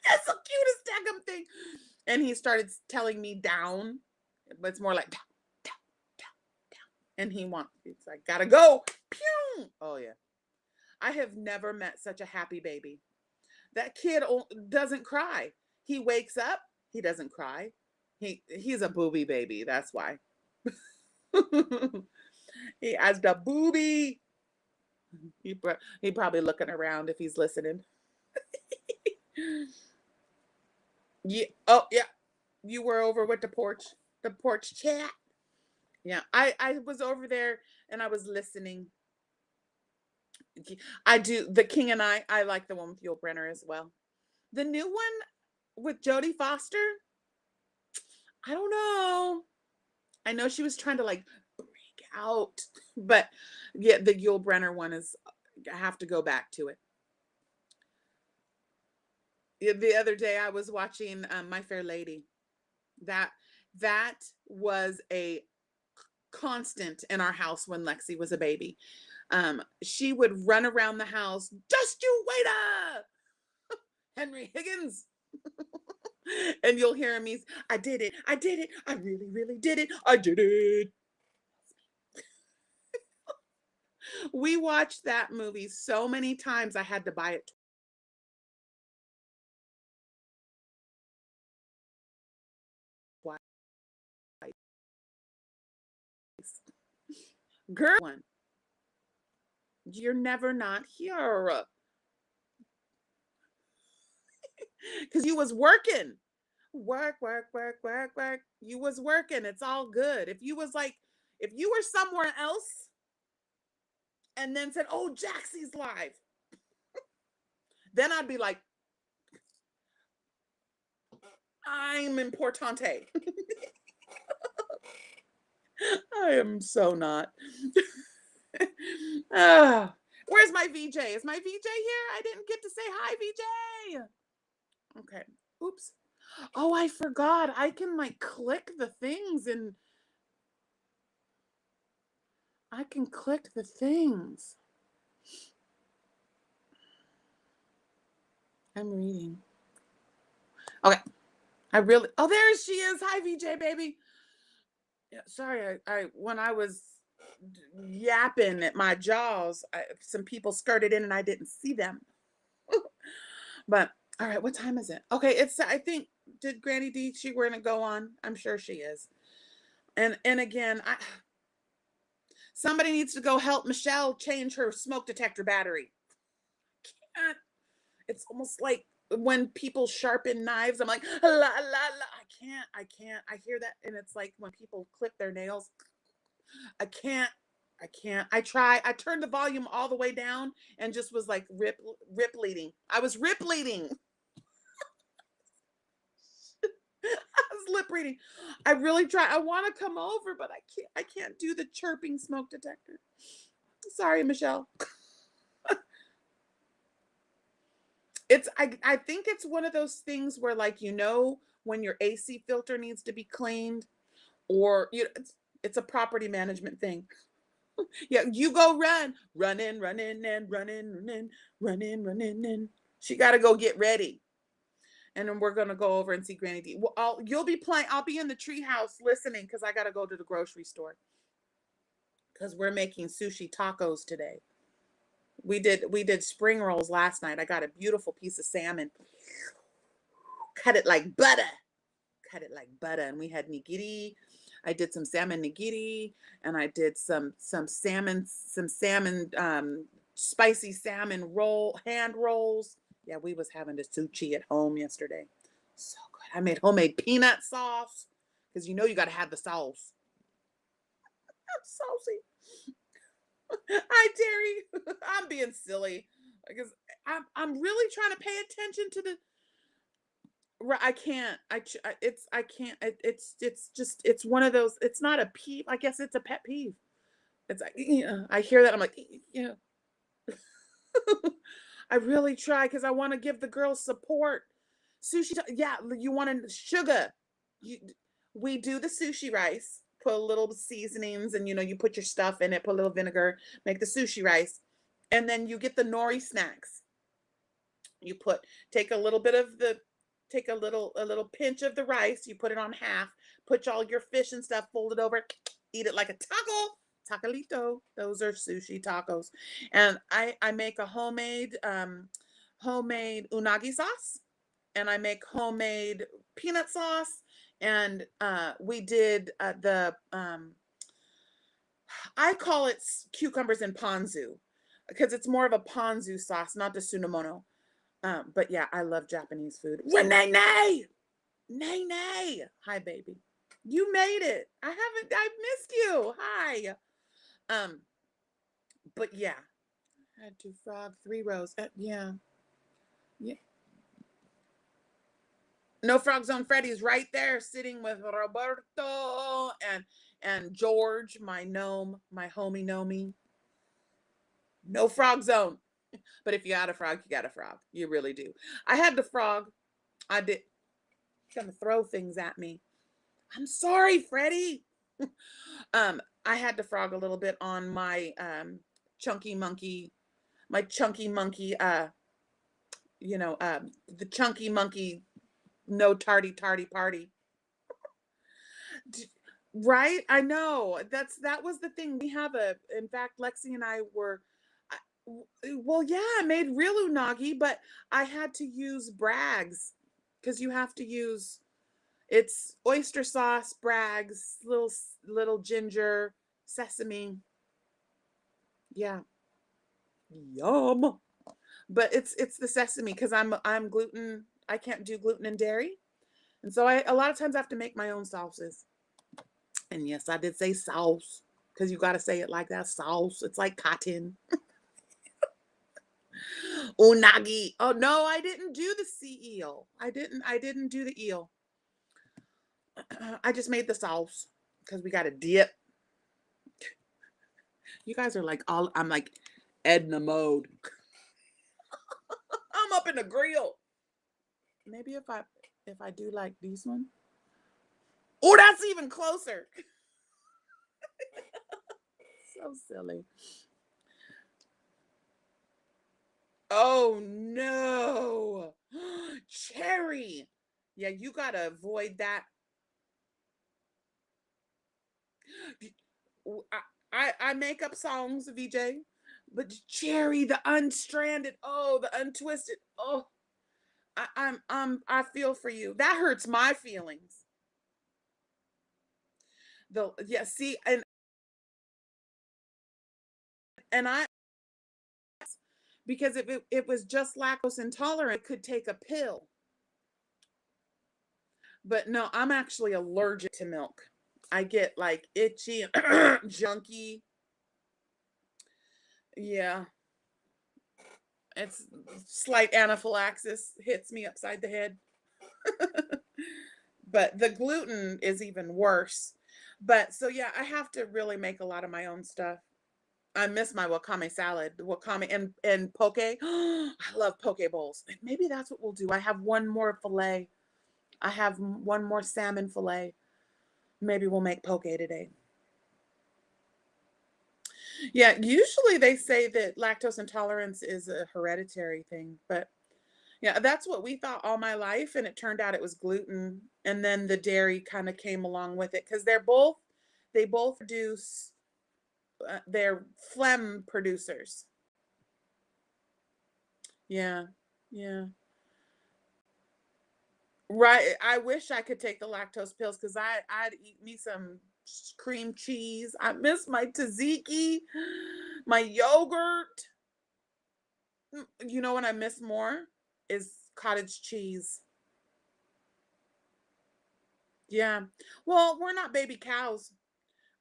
That's the cutest daggum thing. And he started telling me down, but it's more like down, down, down, down. And it's like, gotta go. Pew! Oh yeah. I have never met such a happy baby. That kid doesn't cry. He wakes up, he doesn't cry. He's a booby baby, that's why. He has the booby. He probably looking around if he's listening. Yeah. Oh, yeah. You were over with the porch chat. Yeah. I was over there and I was listening. I do the King and I like the one with Yul Brynner as well. The new one with Jodie Foster. I don't know. I know she was trying to like break out, but yeah, the Yul Brynner one I have to go back to it. The other day I was watching My Fair Lady. That was a constant in our house when Lexi was a baby. She would run around the house, just you wait up, Henry Higgins. And you'll hear him, I did it, I really, really did it, I did it. We watched that movie so many times I had to buy it twice. Girl, one. You're never not here. Because you was working. Work. You was working. It's all good. If you were somewhere else and then said, oh, Jaxie's live, then I'd be like, I'm importante. I am so not. Where's my VJ? Is my VJ here? I didn't get to say hi, VJ. Okay. Oops. Oh, I forgot. I can like click the things and I can click the things. I'm reading. Okay. Oh, there she is. Hi, VJ, baby. Yeah, sorry. When I was yapping at my jaws, some people skirted in and I didn't see them. But all right, what time is it? Okay, I think, did Granny D, she were gonna go on? I'm sure she is. And again, somebody needs to go help Michelle change her smoke detector battery. Can't. It's almost like when people sharpen knives, I'm like, la, la, la. I hear that. And it's like when people clip their nails, I can't. I turned the volume all the way down and just was like rip leading. I was rip leading. I was lip reading. I really try. I want to come over, but I can't do the chirping smoke detector. Sorry, Michelle. I think it's one of those things where, like, when your AC filter needs to be cleaned, or it's a property management thing. Yeah, you go run in, and run in. She got to go get ready. And then we're going to go over and see Granny D. Well, I'll be in the treehouse listening because I got to go to the grocery store because we're making sushi tacos today. We did spring rolls last night. I got a beautiful piece of salmon. Cut it like butter. And we had nigiri. I did some salmon nigiri, and I did some salmon, spicy salmon hand rolls. Yeah, we was having the sushi at home yesterday. So good. I made homemade peanut sauce because you got to have the sauce. I'm saucy. Hi, Terry. I'm being silly because I'm really trying to pay attention to the. I can't. It's one of those. It's not a peeve. I guess it's a pet peeve. It's like, I hear that. I'm like, yeah. I really try because I want to give the girls support. Sushi. Yeah, you want to sugar. We do the sushi rice. Put a little seasonings, and you put your stuff in it. Put a little vinegar. Make the sushi rice, and then you get the nori snacks. You take a little pinch of the rice, you put it on half, put all your fish and stuff, fold it over, eat it like a tacolito. Those are sushi tacos. And I make a homemade unagi sauce, and I make homemade peanut sauce, and we did I call it cucumbers and ponzu because it's more of a ponzu sauce, not the sunamono. But yeah, I love Japanese food. Renee, nay. Hi, baby. You made it. I missed you. Hi. But yeah, I had to frog 3 rows. Yeah. No Frog Zone Freddy's right there sitting with Roberto and George, my gnome, my homie Nomi. No Frog Zone. But if you got a frog, you got a frog. You really do. I had the frog. I did. Gonna throw things at me. I'm sorry, Freddie. I had to frog a little bit on my chunky monkey, the chunky monkey, no tardy party. Right? I know. That was the thing. In fact, Lexi and I were, well, yeah, I made real unagi, but I had to use Bragg's because you have to use, it's oyster sauce, Bragg's, little ginger, sesame. Yeah. Yum. But it's the sesame because I'm gluten. I can't do gluten and dairy. And so a lot of times I have to make my own sauces. And yes, I did say sauce because you got to say it like that. Sauce. It's like cotton. Unagi. Oh no, I didn't do the sea eel. I didn't do the eel. I just made the sauce because we got a dip. You guys are like I'm like Edna mode. I'm up in the grill. Maybe if I do like this one. Oh, that's even closer. So silly. Oh no. Cherry. Yeah, you gotta avoid that. I make up songs, VJ, but Cherry, the unstranded, the untwisted. Oh, I feel for you. That hurts my feelings. Yeah, see, and I, because if it was just lactose intolerant, I could take a pill. But no, I'm actually allergic to milk. I get like itchy and junky. Yeah. It's slight anaphylaxis hits me upside the head. But the gluten is even worse. But so yeah, I have to really make a lot of my own stuff. I miss my wakame salad, wakame and poke. I love poke bowls. Maybe that's what we'll do. I have one more fillet. I have one more salmon fillet. Maybe we'll make poke today. Yeah, usually they say that lactose intolerance is a hereditary thing, but yeah, that's what we thought all my life, and it turned out it was gluten, and then the dairy kind of came along with it because they both produce, they're phlegm producers. Yeah, yeah. Right. I wish I could take the lactose pills because I'd eat me some cream cheese. I miss my tzatziki, my yogurt. You know what I miss more is cottage cheese. Yeah. Well, we're not baby cows.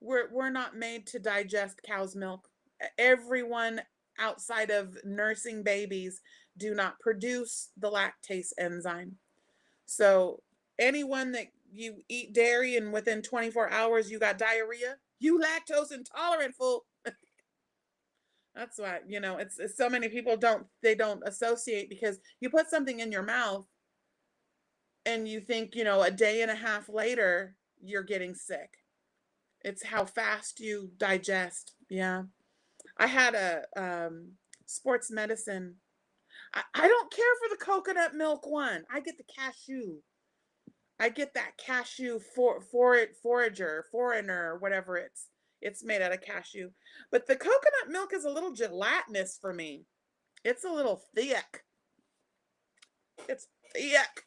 We're not made to digest cow's milk. Everyone outside of nursing babies do not produce the lactase enzyme. So anyone that you eat dairy and within 24 hours you got diarrhea, you lactose intolerant fool. That's why, it's so many people don't associate because you put something in your mouth and you think, a day and a half later you're getting sick. It's how fast you digest. Yeah. I had a sports medicine. I don't care for the coconut milk one. I get the cashew. I get that cashew forager, foreigner, whatever it's made out of cashew. But the coconut milk is a little gelatinous for me. It's a little thick. It's thick.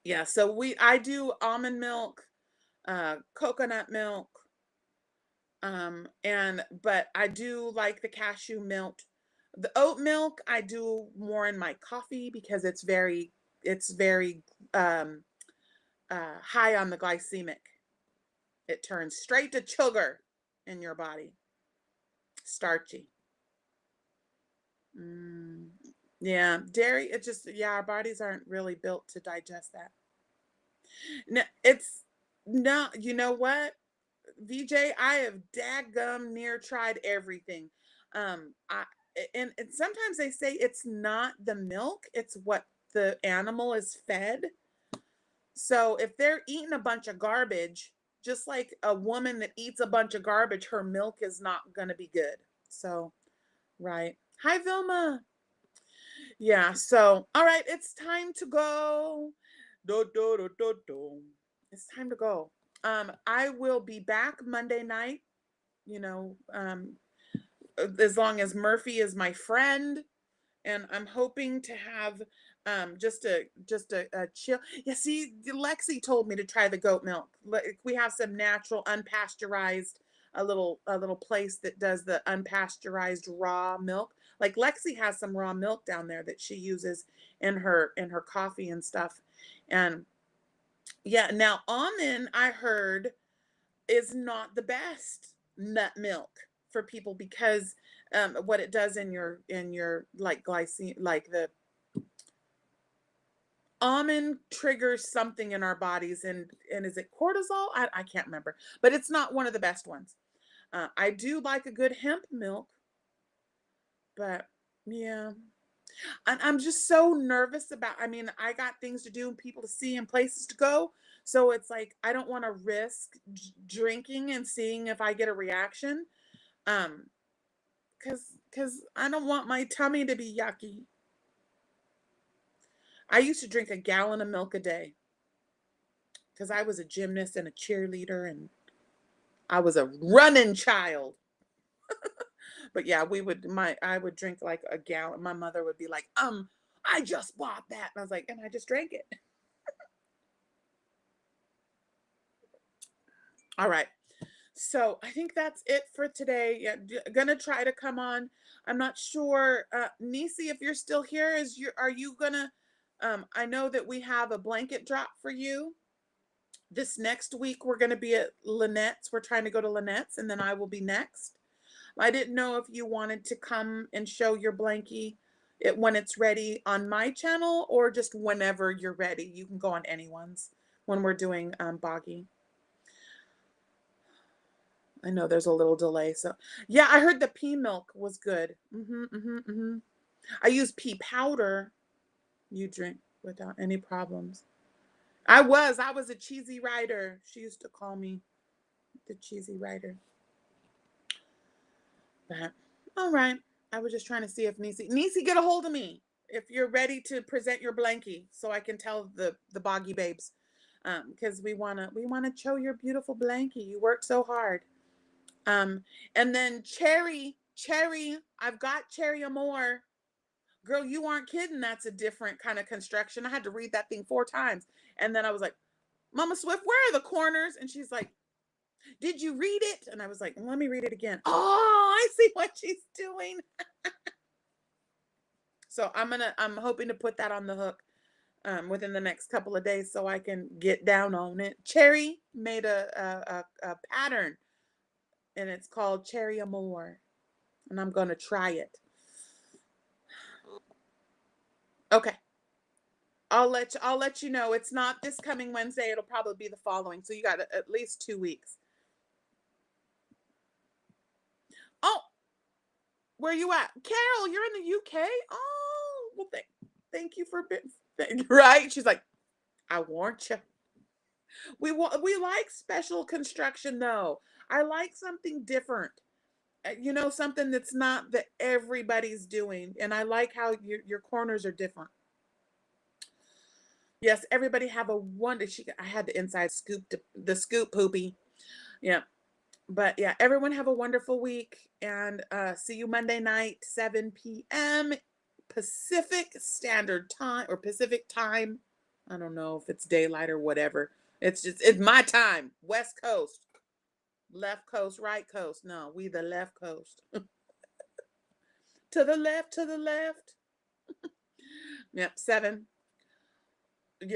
Yeah, so I do almond milk, coconut milk, but I do like the cashew milk. The oat milk I do more in my coffee because it's very high on the glycemic. It turns straight to sugar in your body. Starchy. Yeah, dairy, our bodies aren't really built to digest that. No, you know what? VJ, I have dadgum near tried everything. I and sometimes they say it's not the milk, it's what the animal is fed. So if they're eating a bunch of garbage, just like a woman that eats a bunch of garbage, her milk is not going to be good. So, right. Hi, Vilma. Yeah. So, all right. It's time to go. Do, do, do, do, do. It's time to go. I will be back Monday night, as long as Murphy is my friend. And I'm hoping to have just a chill. Yeah, see, Lexi told me to try the goat milk. We have some natural unpasteurized, a little place that does the unpasteurized raw milk. Like Lexi has some raw milk down there that she uses in her coffee and stuff. And yeah, now almond I heard is not the best nut milk for people because what it does in your like glycine, like the almond triggers something in our bodies, and is it cortisol? I can't remember, but it's not one of the best ones. I do like a good hemp milk, but yeah. And I'm just so nervous about, I mean, I got things to do and people to see and places to go. So it's like, I don't want to risk drinking and seeing if I get a reaction. Um, cause I don't want my tummy to be yucky. I used to drink a gallon of milk a day because I was a gymnast and a cheerleader and I was a running child. But yeah, I would drink like a gallon. My mother would be like, I just bought that. And I was like, and I just drank it. All right. So I think that's it for today. Yeah, gonna try to come on. I'm not sure, Nisi, if you're still here. Are you gonna? I know that we have a blanket drop for you. This next week we're gonna be at Lynette's. We're trying to go to Lynette's, and then I will be next. I didn't know if you wanted to come and show your blankie when it's ready on my channel, or just whenever you're ready. You can go on anyone's when we're doing Boggy. I know there's a little delay. So yeah, I heard the pea milk was good. I use pea powder. You drink without any problems. I was a cheesy rider. She used to call me the cheesy rider. But all right. I was just trying to see if Nisi, get a hold of me if you're ready to present your blankie, so I can tell the Boggy babes, because we wanna show your beautiful blankie. You worked so hard. And then Cherry, I've got Cherry Amore. Girl, you aren't kidding. That's a different kind of construction. I had to read that thing 4 times. And then I was like, Mama Swift, where are the corners? And she's like, did you read it? And I was like, let me read it again. Oh, I see what she's doing. So I'm hoping to put that on the hook within the next couple of days, so I can get down on it. Cherry made a pattern, and it's called Cherry Amore, and I'm going to try it. Okay. I'll let you know. It's not this coming Wednesday. It'll probably be the following. So you got at least 2 weeks. Oh, where you at? Carol, you're in the UK? Oh, well, thank you for being right. She's like, I warned you. We like special construction though. I like something different. You know, something that's not that everybody's doing. And I like how your corners are different. Yes, everybody have a wonder. I had the inside scoop, the scoop poopy. Yeah. But yeah, everyone have a wonderful week, and see you Monday night, 7 p.m. Pacific Standard Time, or Pacific Time. I don't know if it's daylight or whatever. It's my time. West Coast. Left coast, right coast. No, we the left coast. To the left, to the left. Yep, 7.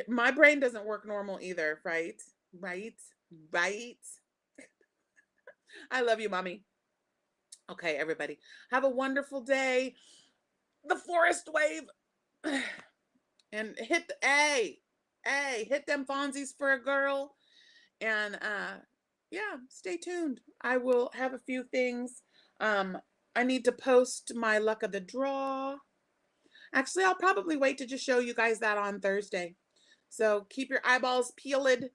My brain doesn't work normal either, right? Right? I love you, mommy. Okay, everybody. Have a wonderful day. The forest wave. And hit hit them Fonzies for a girl. And yeah, stay tuned. I will have a few things. I need to post my luck of the draw. Actually, I'll probably wait to just show you guys that on Thursday. So keep your eyeballs peeled.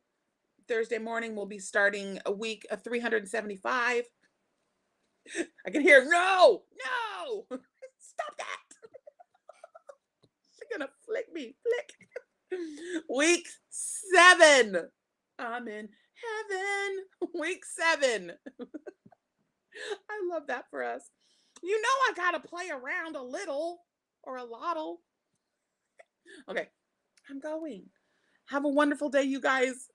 Thursday morning we'll be starting a week of 375. I can hear no. Stop that. She's gonna flick me. Week 7. I'm in heaven. Week 7. I love that for us. You know I gotta play around a little or a lottle. Okay, I'm going. Have a wonderful day, you guys.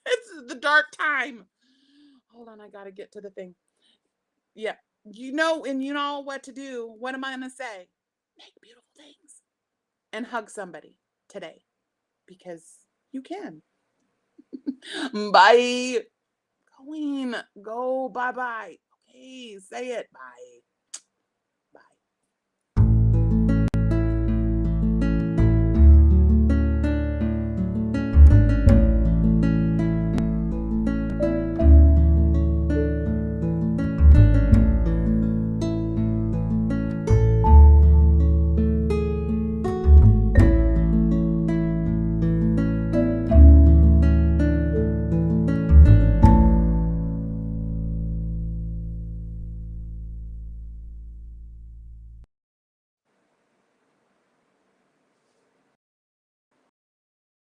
It's the dark time. Hold on, I gotta get to the thing. Yeah, you know, and you know what to do. What am I gonna say? Make beautiful things and hug somebody today, because you can. Bye. Queen, go bye-bye. Okay, say it. Bye.